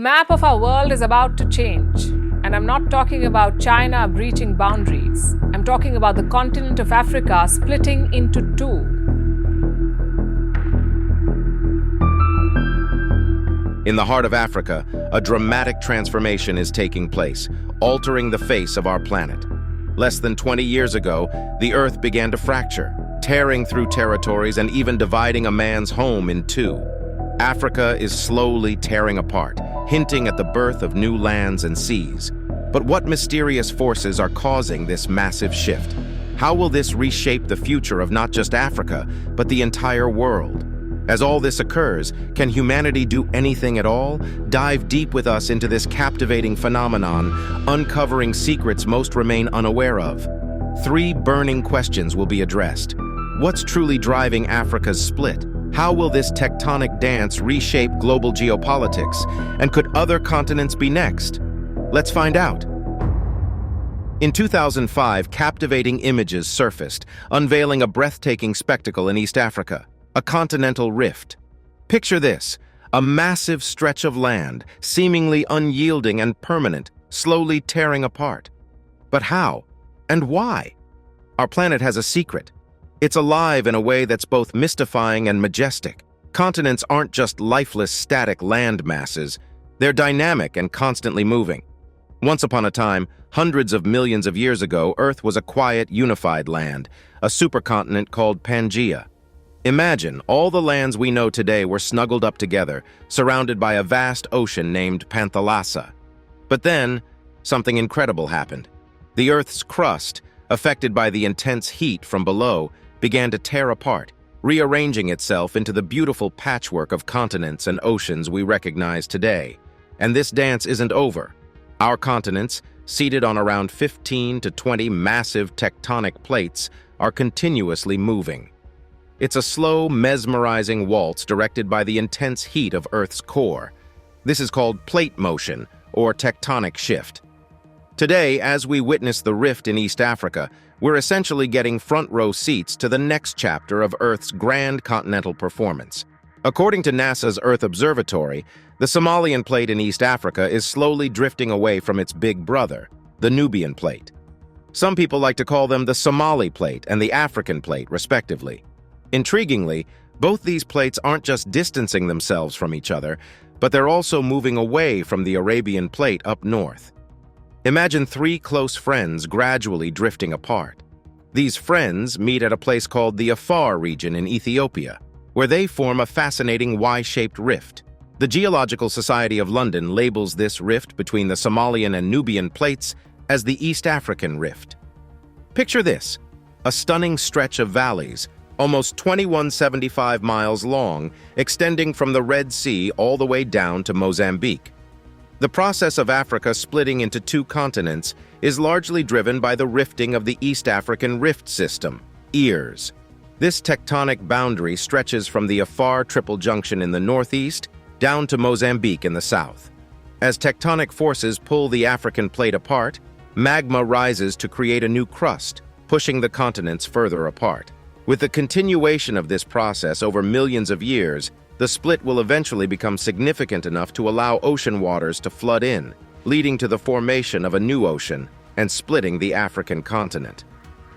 map of our world is about to change. And I'm not talking about China breaching boundaries. I'm talking about the continent of Africa splitting into two. In the heart of Africa, a dramatic transformation is taking place, altering the face of our planet. Less than 20 years ago, the Earth began to fracture, tearing through territories and even dividing a man's home in two. Africa is slowly tearing apart, hinting at the birth of new lands and seas. But what mysterious forces are causing this massive shift? How will this reshape the future of not just Africa, but the entire world? As all this occurs, can humanity do anything at all? Dive deep with us into this captivating phenomenon, uncovering secrets most remain unaware of. 3 burning questions will be addressed. What's truly driving Africa's split? How will this tectonic dance reshape global geopolitics? And could other continents be next? Let's find out. In 2005, captivating images surfaced, unveiling a breathtaking spectacle in East Africa, a continental rift. Picture this, a massive stretch of land, seemingly unyielding and permanent, slowly tearing apart. But how? And why? Our planet has a secret. It's alive in a way that's both mystifying and majestic. Continents aren't just lifeless, static land masses. They're dynamic and constantly moving. Once upon a time, hundreds of millions of years ago, Earth was a quiet, unified land, a supercontinent called Pangaea. Imagine, all the lands we know today were snuggled up together, surrounded by a vast ocean named Panthalassa. But then, something incredible happened. The Earth's crust, affected by the intense heat from below, began to tear apart, rearranging itself into the beautiful patchwork of continents and oceans we recognize today. And this dance isn't over. Our continents, seated on around 15 to 20 massive tectonic plates, are continuously moving. It's a slow, mesmerizing waltz directed by the intense heat of Earth's core. This is called plate motion, or tectonic shift. Today, as we witness the rift in East Africa, we're essentially getting front-row seats to the next chapter of Earth's grand continental performance. According to NASA's Earth Observatory, the Somalian plate in East Africa is slowly drifting away from its big brother, the Nubian plate. Some people like to call them the Somali plate and the African plate, respectively. Intriguingly, both these plates aren't just distancing themselves from each other, but they're also moving away from the Arabian plate up north. Imagine 3 close friends gradually drifting apart. These friends meet at a place called the Afar region in Ethiopia, where they form a fascinating Y-shaped rift. The Geological Society of London labels this rift between the Somalian and Nubian plates as the East African Rift. Picture this, a stunning stretch of valleys, almost 2,175 miles long, extending from the Red Sea all the way down to Mozambique. The process of Africa splitting into 2 continents is largely driven by the rifting of the East African Rift System, EARS. This tectonic boundary stretches from the Afar Triple Junction in the northeast down to Mozambique in the south. As tectonic forces pull the African plate apart, magma rises to create a new crust, pushing the continents further apart. With the continuation of this process over millions of years, the split will eventually become significant enough to allow ocean waters to flood in, leading to the formation of a new ocean and splitting the African continent.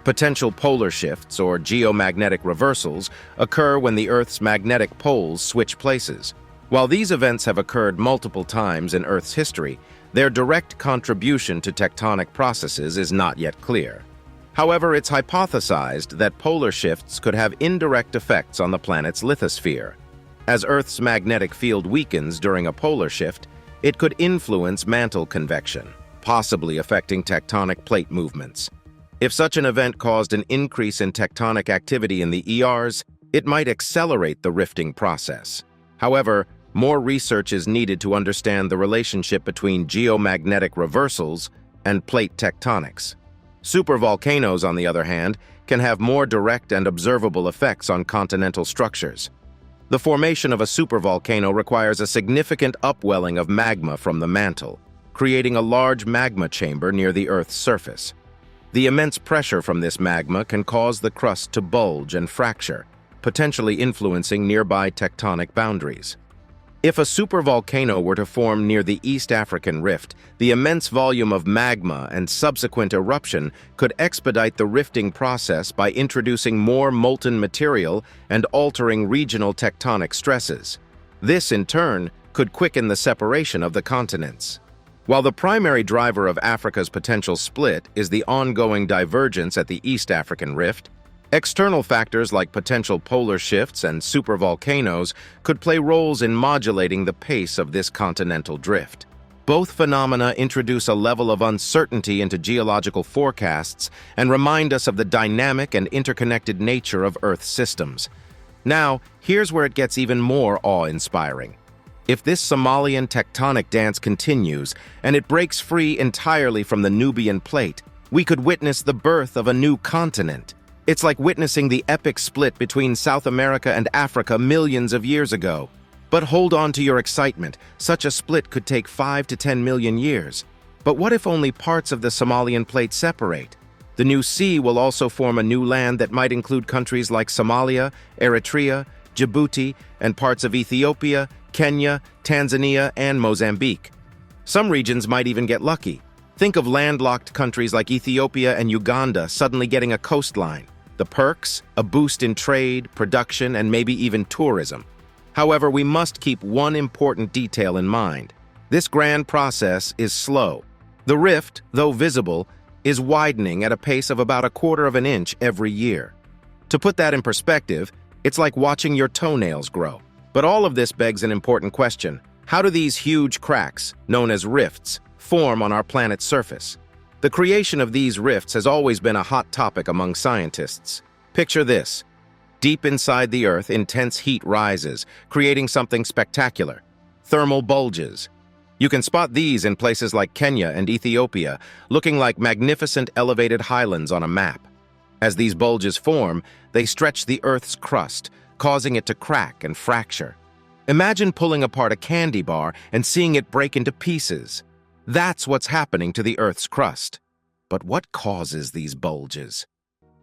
Potential polar shifts, or geomagnetic reversals, occur when the Earth's magnetic poles switch places. While these events have occurred multiple times in Earth's history, their direct contribution to tectonic processes is not yet clear. However, it's hypothesized that polar shifts could have indirect effects on the planet's lithosphere. As Earth's magnetic field weakens during a polar shift, it could influence mantle convection, possibly affecting tectonic plate movements. If such an event caused an increase in tectonic activity in the EARs, it might accelerate the rifting process. However, more research is needed to understand the relationship between geomagnetic reversals and plate tectonics. Supervolcanoes, on the other hand, can have more direct and observable effects on continental structures. The formation of a supervolcano requires a significant upwelling of magma from the mantle, creating a large magma chamber near the Earth's surface. The immense pressure from this magma can cause the crust to bulge and fracture, potentially influencing nearby tectonic boundaries. If a supervolcano were to form near the East African Rift, the immense volume of magma and subsequent eruption could expedite the rifting process by introducing more molten material and altering regional tectonic stresses. This, in turn, could quicken the separation of the continents. While the primary driver of Africa's potential split is the ongoing divergence at the East African Rift, external factors like potential polar shifts and supervolcanoes could play roles in modulating the pace of this continental drift. Both phenomena introduce a level of uncertainty into geological forecasts and remind us of the dynamic and interconnected nature of Earth's systems. Now, here's where it gets even more awe-inspiring. If this Somalian tectonic dance continues and it breaks free entirely from the Nubian plate, we could witness the birth of a new continent. It's like witnessing the epic split between South America and Africa millions of years ago. But hold on to your excitement. Such a split could take 5 to 10 million years. But what if only parts of the Somalian plate separate? The new sea will also form a new land that might include countries like Somalia, Eritrea, Djibouti, and parts of Ethiopia, Kenya, Tanzania, and Mozambique. Some regions might even get lucky. Think of landlocked countries like Ethiopia and Uganda suddenly getting a coastline. The perks, a boost in trade, production, and maybe even tourism. However, we must keep one important detail in mind. This grand process is slow. The rift, though visible, is widening at a pace of about 1/4 of an inch every year. To put that in perspective, it's like watching your toenails grow. But all of this begs an important question. How do these huge cracks, known as rifts, form on our planet's surface? The creation of these rifts has always been a hot topic among scientists. Picture this. Deep inside the Earth, intense heat rises, creating something spectacular: thermal bulges. You can spot these in places like Kenya and Ethiopia, looking like magnificent elevated highlands on a map. As these bulges form, they stretch the Earth's crust, causing it to crack and fracture. Imagine pulling apart a candy bar and seeing it break into pieces. That's what's happening to the Earth's crust. But what causes these bulges?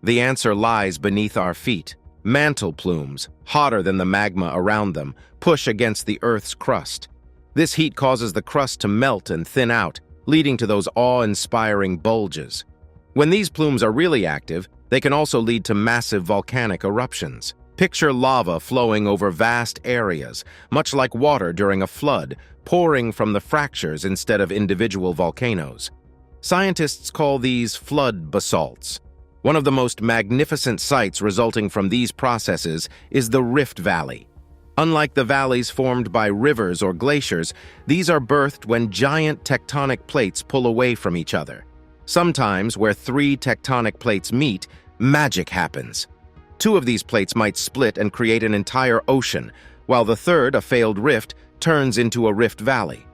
The answer lies beneath our feet. Mantle plumes, hotter than the magma around them, push against the Earth's crust. This heat causes the crust to melt and thin out, leading to those awe-inspiring bulges. When these plumes are really active, they can also lead to massive volcanic eruptions. Picture lava flowing over vast areas, much like water during a flood, pouring from the fractures instead of individual volcanoes. Scientists call these flood basalts. One of the most magnificent sights resulting from these processes is the Rift Valley. Unlike the valleys formed by rivers or glaciers, these are birthed when giant tectonic plates pull away from each other. Sometimes, where 3 tectonic plates meet, magic happens. 2 of these plates might split and create an entire ocean, while the third, a failed rift, turns into a rift valley.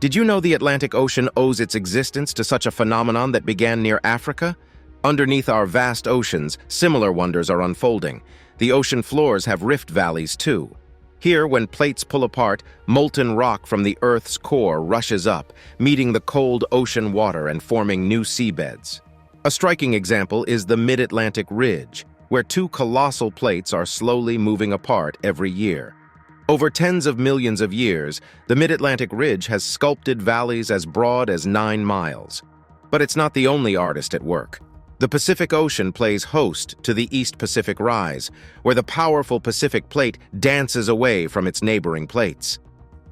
Did you know the Atlantic Ocean owes its existence to such a phenomenon that began near Africa? Underneath our vast oceans, similar wonders are unfolding. The ocean floors have rift valleys too. Here, when plates pull apart, molten rock from the Earth's core rushes up, meeting the cold ocean water and forming new seabeds. A striking example is the Mid-Atlantic Ridge, where 2 colossal plates are slowly moving apart every year. Over tens of millions of years, the Mid-Atlantic Ridge has sculpted valleys as broad as 9 miles. But it's not the only artist at work. The Pacific Ocean plays host to the East Pacific Rise, where the powerful Pacific Plate dances away from its neighboring plates.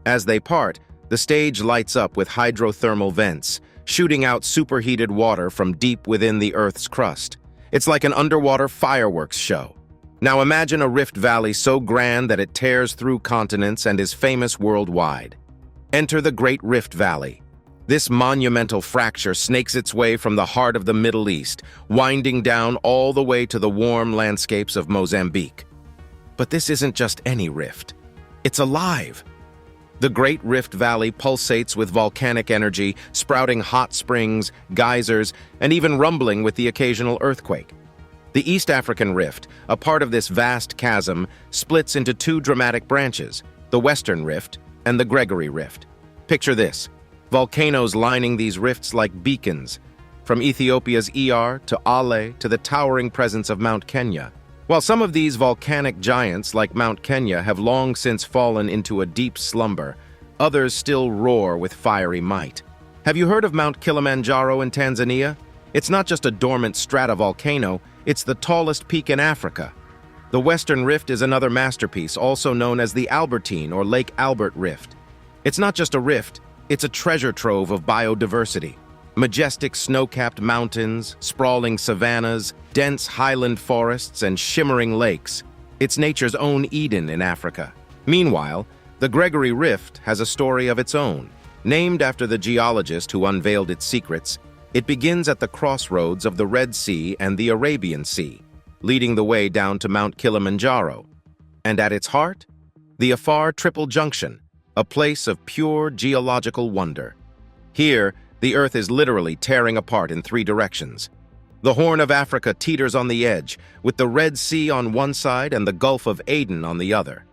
As they part, the stage lights up with hydrothermal vents, shooting out superheated water from deep within the Earth's crust. It's like an underwater fireworks show. Now imagine a rift valley so grand that it tears through continents and is famous worldwide. Enter the Great Rift Valley. This monumental fracture snakes its way from the heart of the Middle East, winding down all the way to the warm landscapes of Mozambique. But this isn't just any rift. It's alive. The Great Rift Valley pulsates with volcanic energy, sprouting hot springs, geysers, and even rumbling with the occasional earthquake. The East African Rift, a part of this vast chasm, splits into 2 dramatic branches, the Western Rift and the Gregory Rift. Picture this: volcanoes lining these rifts like beacons, from Ethiopia's to Ale to the towering presence of Mount Kenya. While some of these volcanic giants, like Mount Kenya, have long since fallen into a deep slumber, others still roar with fiery might. Have you heard of Mount Kilimanjaro in Tanzania? It's not just a dormant stratovolcano, it's the tallest peak in Africa. The Western Rift is another masterpiece, also known as the Albertine or Lake Albert Rift. It's not just a rift, it's a treasure trove of biodiversity. Majestic snow-capped mountains, sprawling savannas, dense highland forests, and shimmering lakes. It's nature's own Eden in Africa. Meanwhile, the Gregory Rift has a story of its own. Named after the geologist who unveiled its secrets, it begins at the crossroads of the Red Sea and the Arabian Sea, leading the way down to Mount Kilimanjaro. And at its heart, the Afar Triple Junction, a place of pure geological wonder. Here, the Earth is literally tearing apart in three directions. The Horn of Africa teeters on the edge, with the Red Sea on one side and the Gulf of Aden on the other.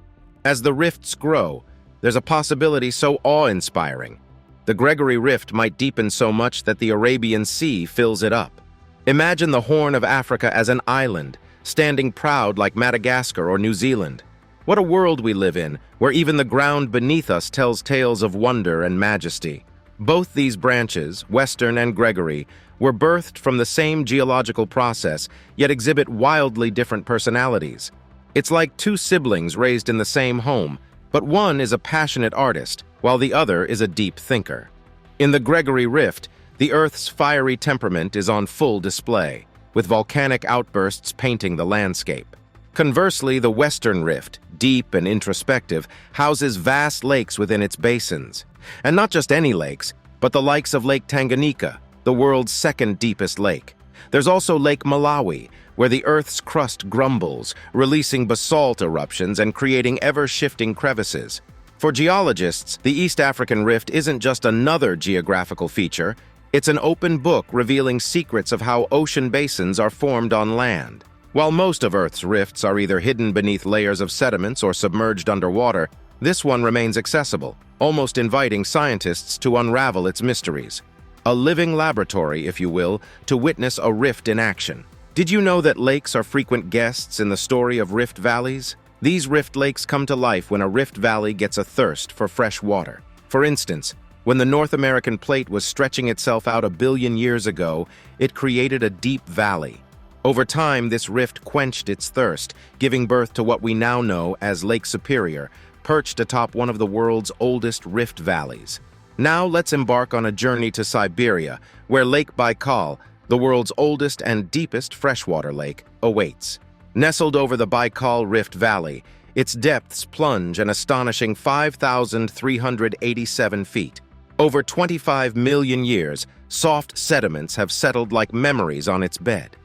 As the rifts grow, there's a possibility so awe-inspiring. The Gregory Rift might deepen so much that the Arabian Sea fills it up. Imagine the Horn of Africa as an island, standing proud like Madagascar or New Zealand. What a world we live in, where even the ground beneath us tells tales of wonder and majesty. Both these branches, Western and Gregory, were birthed from the same geological process, yet exhibit wildly different personalities. It's like two siblings raised in the same home, but one is a passionate artist, while the other is a deep thinker. In the Gregory Rift, the Earth's fiery temperament is on full display, with volcanic outbursts painting the landscape. Conversely, the Western Rift, deep and introspective, houses vast lakes within its basins. And not just any lakes, but the likes of Lake Tanganyika, the world's second deepest lake. There's also Lake Malawi, where the Earth's crust grumbles, releasing basalt eruptions and creating ever-shifting crevices. For geologists, the East African Rift isn't just another geographical feature, it's an open book revealing secrets of how ocean basins are formed on land. While most of Earth's rifts are either hidden beneath layers of sediments or submerged underwater, this one remains accessible, almost inviting scientists to unravel its mysteries. A living laboratory, if you will, to witness a rift in action. Did you know that lakes are frequent guests in the story of rift valleys? These rift lakes come to life when a rift valley gets a thirst for fresh water. For instance, when the North American plate was stretching itself out 1 billion years ago, it created a deep valley. Over time, this rift quenched its thirst, giving birth to what we now know as Lake Superior, perched atop one of the world's oldest rift valleys. Now let's embark on a journey to Siberia, where Lake Baikal, the world's oldest and deepest freshwater lake, awaits. Nestled over the Baikal Rift Valley, its depths plunge an astonishing 5,387 feet. Over 25 million years, soft sediments have settled like memories on its bed.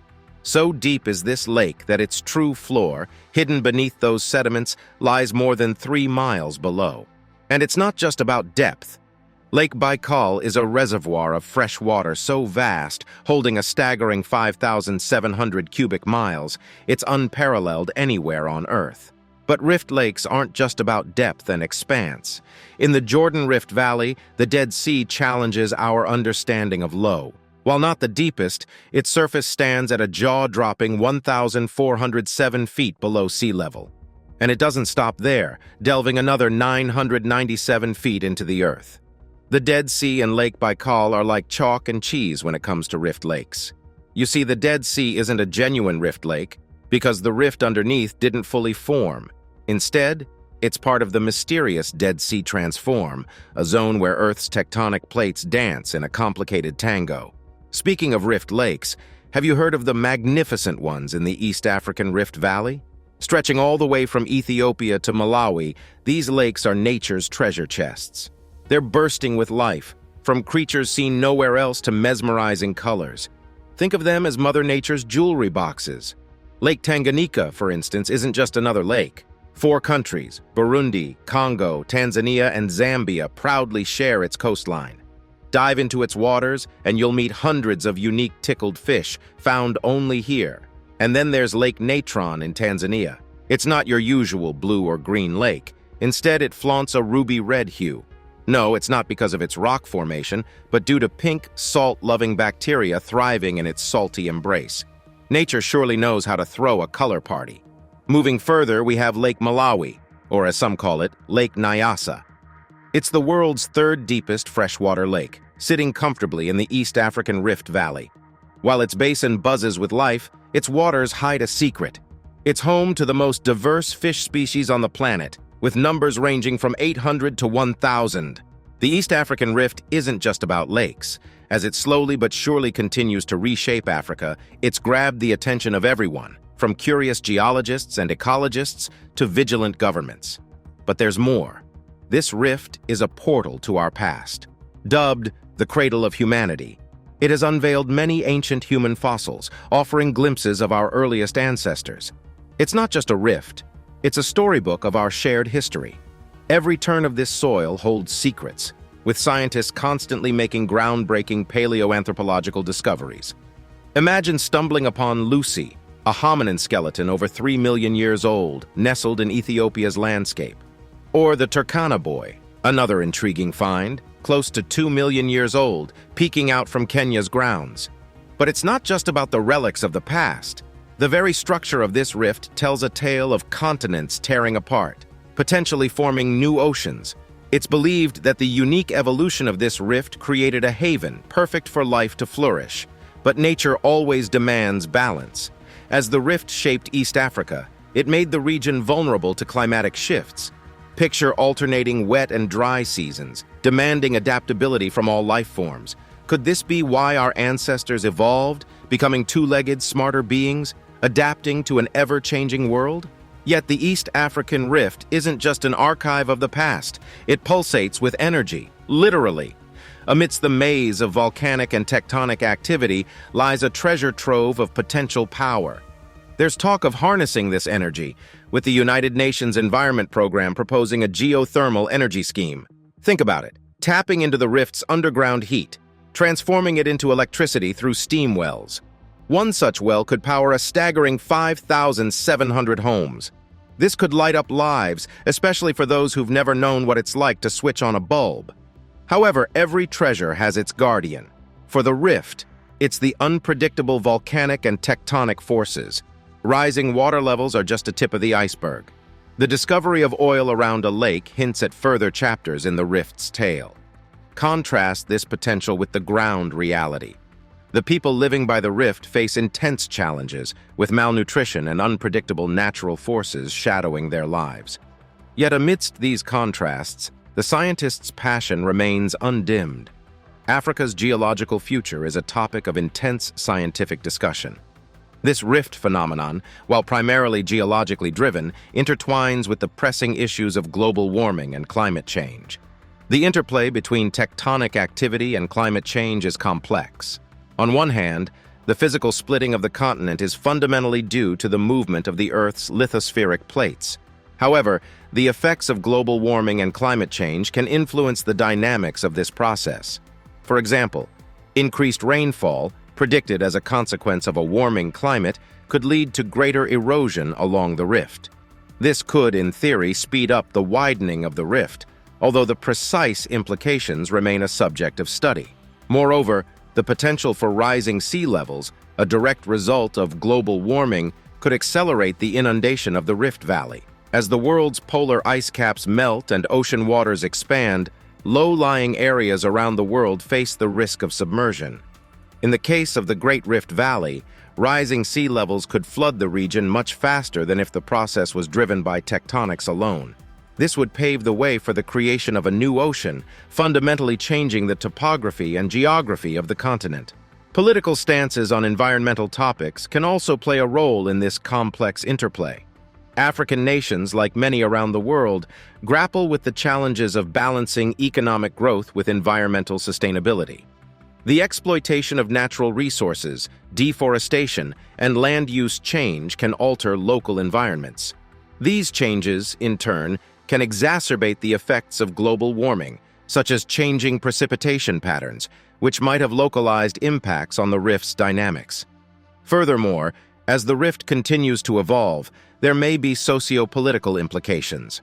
So deep is this lake that its true floor, hidden beneath those sediments, lies more than 3 miles below. And it's not just about depth. Lake Baikal is a reservoir of fresh water so vast, holding a staggering 5,700 cubic miles, it's unparalleled anywhere on Earth. But rift lakes aren't just about depth and expanse. In the Jordan Rift Valley, the Dead Sea challenges our understanding of low. While not the deepest, its surface stands at a jaw-dropping 1,407 feet below sea level. And it doesn't stop there, delving another 997 feet into the Earth. The Dead Sea and Lake Baikal are like chalk and cheese when it comes to rift lakes. You see, the Dead Sea isn't a genuine rift lake because the rift underneath didn't fully form. Instead, it's part of the mysterious Dead Sea Transform, a zone where Earth's tectonic plates dance in a complicated tango. Speaking of rift lakes, have you heard of the magnificent ones in the East African Rift Valley? Stretching all the way from Ethiopia to Malawi, these lakes are nature's treasure chests. They're bursting with life, from creatures seen nowhere else to mesmerizing colors. Think of them as Mother Nature's jewelry boxes. Lake Tanganyika, for instance, isn't just another lake. 4 countries, Burundi, Congo, Tanzania, and Zambia, proudly share its coastline. Dive into its waters, and you'll meet hundreds of unique tickled fish found only here. And then there's Lake Natron in Tanzania. It's not your usual blue or green lake. Instead, it flaunts a ruby-red hue. No, it's not because of its rock formation, but due to pink, salt-loving bacteria thriving in its salty embrace. Nature surely knows how to throw a color party. Moving further, we have Lake Malawi, or as some call it, Lake Nyasa. It's the world's third deepest freshwater lake, sitting comfortably in the East African Rift Valley. While its basin buzzes with life, its waters hide a secret. It's home to the most diverse fish species on the planet, with numbers ranging from 800 to 1,000. The East African Rift isn't just about lakes. As it slowly but surely continues to reshape Africa, it's grabbed the attention of everyone, from curious geologists and ecologists to vigilant governments. But there's more. This rift is a portal to our past. Dubbed the cradle of humanity, it has unveiled many ancient human fossils, offering glimpses of our earliest ancestors. It's not just a rift, it's a storybook of our shared history. Every turn of this soil holds secrets, with scientists constantly making groundbreaking paleoanthropological discoveries. Imagine stumbling upon Lucy, a hominin skeleton over 3 million years old, nestled in Ethiopia's landscape. Or the Turkana boy, another intriguing find, close to 2 million years old, peeking out from Kenya's grounds. But it's not just about the relics of the past. The very structure of this rift tells a tale of continents tearing apart, potentially forming new oceans. It's believed that the unique evolution of this rift created a haven perfect for life to flourish. But nature always demands balance. As the rift shaped East Africa, it made the region vulnerable to climatic shifts. Picture alternating wet and dry seasons, demanding adaptability from all life forms. Could this be why our ancestors evolved, becoming two-legged, smarter beings, adapting to an ever-changing world? Yet the East African Rift isn't just an archive of the past. It pulsates with energy, literally. Amidst the maze of volcanic and tectonic activity lies a treasure trove of potential power. There's talk of harnessing this energy, with the United Nations Environment Program proposing a geothermal energy scheme. Think about it, tapping into the rift's underground heat, transforming it into electricity through steam wells. One such well could power a staggering 5,700 homes. This could light up lives, especially for those who've never known what it's like to switch on a bulb. However, every treasure has its guardian. For the rift, it's the unpredictable volcanic and tectonic forces. Rising water levels are just a tip of the iceberg. The discovery of oil around a lake hints at further chapters in the rift's tale. Contrast this potential with the ground reality. The people living by the rift face intense challenges, with malnutrition and unpredictable natural forces shadowing their lives. Yet amidst these contrasts, the scientists' passion remains undimmed. Africa's geological future is a topic of intense scientific discussion. This rift phenomenon, while primarily geologically driven, intertwines with the pressing issues of global warming and climate change. The interplay between tectonic activity and climate change is complex. On one hand, the physical splitting of the continent is fundamentally due to the movement of the Earth's lithospheric plates. However, the effects of global warming and climate change can influence the dynamics of this process. For example, increased rainfall, predicted as a consequence of a warming climate, could lead to greater erosion along the rift. This could, in theory, speed up the widening of the rift, although the precise implications remain a subject of study. Moreover, the potential for rising sea levels, a direct result of global warming, could accelerate the inundation of the Rift Valley. As the world's polar ice caps melt and ocean waters expand, low-lying areas around the world face the risk of submersion. In the case of the Great Rift Valley, rising sea levels could flood the region much faster than if the process was driven by tectonics alone. This would pave the way for the creation of a new ocean, fundamentally changing the topography and geography of the continent. Political stances on environmental topics can also play a role in this complex interplay. African nations, like many around the world, grapple with the challenges of balancing economic growth with environmental sustainability. The exploitation of natural resources, deforestation, and land use change can alter local environments. These changes, in turn, can exacerbate the effects of global warming, such as changing precipitation patterns, which might have localized impacts on the rift's dynamics. Furthermore, as the rift continues to evolve, there may be socio-political implications.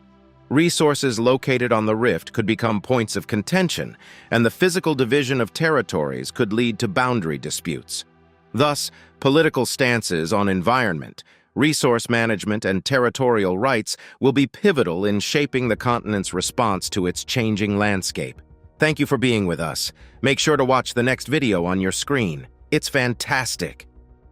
Resources located on the rift could become points of contention, and the physical division of territories could lead to boundary disputes. Thus, political stances on environment, resource management, and territorial rights will be pivotal in shaping the continent's response to its changing landscape. Thank you for being with us. Make sure to watch the next video on your screen. It's fantastic.